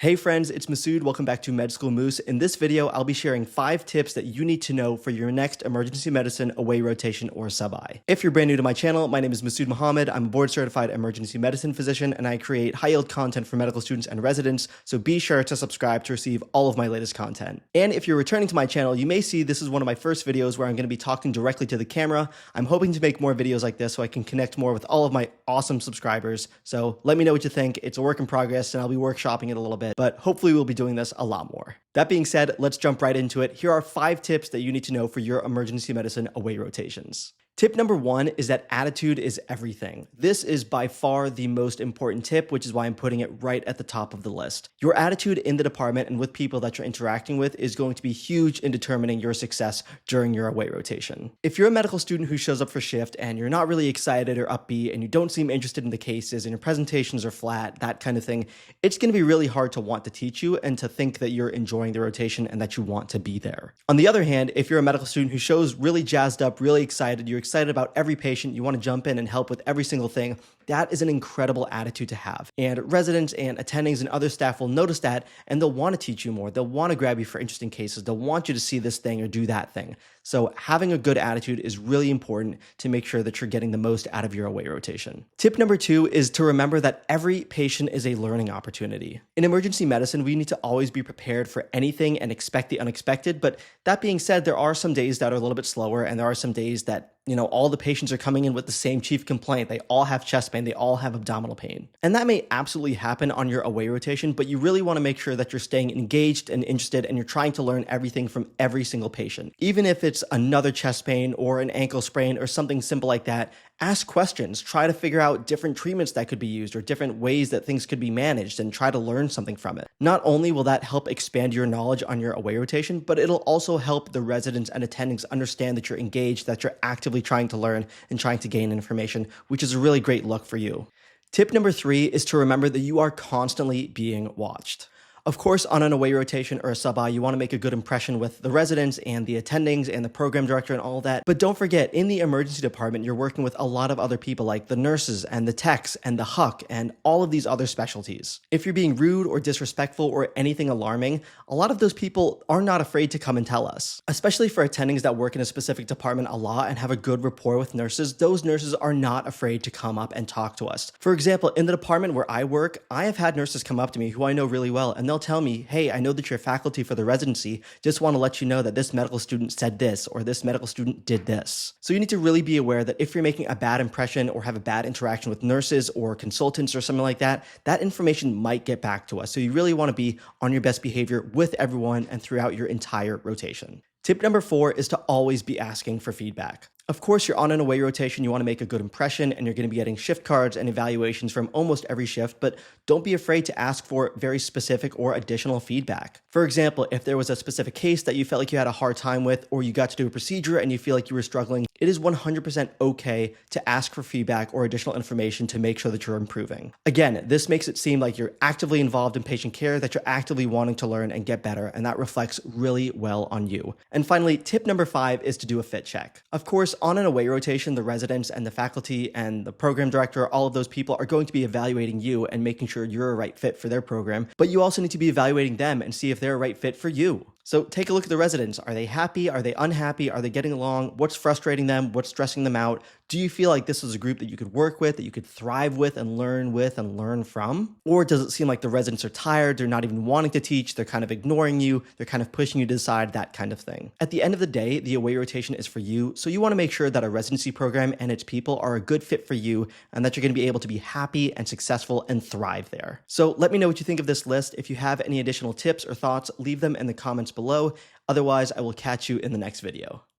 Hey friends, it's Masood. Welcome back to Med School Moose. In this video, I'll be sharing 5 tips that you need to know for your next emergency medicine away rotation or sub-I. If you're brand new to my channel, my name is Masood Mohammed. I'm a board certified emergency medicine physician and I create high yield content for medical students and residents, so be sure to subscribe to receive all of my latest content. And if you're returning to my channel, you may see this is one of my first videos where I'm going to be talking directly to the camera. I'm hoping to make more videos like this so I can connect more with all of my awesome subscribers. So let me know what you think. It's a work in progress and I'll be workshopping it a little bit, but hopefully we'll be doing this a lot more. That being said, let's jump right into it. Here are 5 tips that you need to know for your emergency medicine away rotations. Tip number 1 is that attitude is everything. This is by far the most important tip, which is why I'm putting it right at the top of the list. Your attitude in the department and with people that you're interacting with is going to be huge in determining your success during your away rotation. If you're a medical student who shows up for shift and you're not really excited or upbeat and you don't seem interested in the cases and your presentations are flat, that kind of thing, it's going to be really hard to want to teach you and to think that you're enjoying the rotation and that you want to be there. On the other hand, if you're a medical student who shows really jazzed up, really excited, you're excited about every patient, you want to jump in and help with every single thing, that is an incredible attitude to have. And residents and attendings and other staff will notice that and they'll want to teach you more. They'll want to grab you for interesting cases. They'll want you to see this thing or do that thing. So having a good attitude is really important to make sure that you're getting the most out of your away rotation. Tip number 2 is to remember that every patient is a learning opportunity. In emergency medicine, we need to always be prepared for anything and expect the unexpected. But that being said, there are some days that are a little bit slower and there are some days that all the patients are coming in with the same chief complaint. They all have chest pain. They all have abdominal pain. And that may absolutely happen on your away rotation, but you really want to make sure that you're staying engaged and interested and you're trying to learn everything from every single patient. Even if it's another chest pain or an ankle sprain or something simple like that, ask questions. Try to figure out different treatments that could be used or different ways that things could be managed and try to learn something from it. Not only will that help expand your knowledge on your away rotation, but it'll also help the residents and attendings understand that you're engaged, that you're actively trying to learn and trying to gain information, which is a really great look for you. Tip number 3 is to remember that you are constantly being watched. Of course, on an away rotation or a sub-I, you want to make a good impression with the residents and the attendings and the program director and all that. But don't forget, in the emergency department, you're working with a lot of other people like the nurses and the techs and the HUC and all of these other specialties. If you're being rude or disrespectful or anything alarming, a lot of those people are not afraid to come and tell us. Especially for attendings that work in a specific department a lot and have a good rapport with nurses, those nurses are not afraid to come up and talk to us. For example, in the department where I work, I have had nurses come up to me who I know really well and they'll tell me, hey, I know that you're faculty for the residency, just want to let you know that this medical student said this or this medical student did this. So you need to really be aware that if you're making a bad impression or have a bad interaction with nurses or consultants or something like that, that information might get back to us. So you really want to be on your best behavior with everyone and throughout your entire rotation. Tip number 4 is to always be asking for feedback. Of course, you're on an away rotation, you want to make a good impression and you're going to be getting shift cards and evaluations from almost every shift, but don't be afraid to ask for very specific or additional feedback. For example, if there was a specific case that you felt like you had a hard time with or you got to do a procedure and you feel like you were struggling, it is 100% okay to ask for feedback or additional information to make sure that you're improving. Again, this makes it seem like you're actively involved in patient care, that you're actively wanting to learn and get better, and that reflects really well on you. And finally, tip number 5 is to do a fit check. Of course, on an away rotation, the residents and the faculty and the program director, all of those people are going to be evaluating you and making sure you're a right fit for their program, but you also need to be evaluating them and see if they're a right fit for you. So take a look at the residents. Are they happy? Are they unhappy? Are they getting along? What's frustrating them? What's stressing them out? Do you feel like this is a group that you could work with, that you could thrive with and learn from? Or does it seem like the residents are tired? They're not even wanting to teach. They're kind of ignoring you. They're kind of pushing you to the side, that kind of thing. At the end of the day, the away rotation is for you. So you want to make sure that a residency program and its people are a good fit for you and that you're going to be able to be happy and successful and thrive there. So let me know what you think of this list. If you have any additional tips or thoughts, leave them in the comments below. Otherwise, I will catch you in the next video.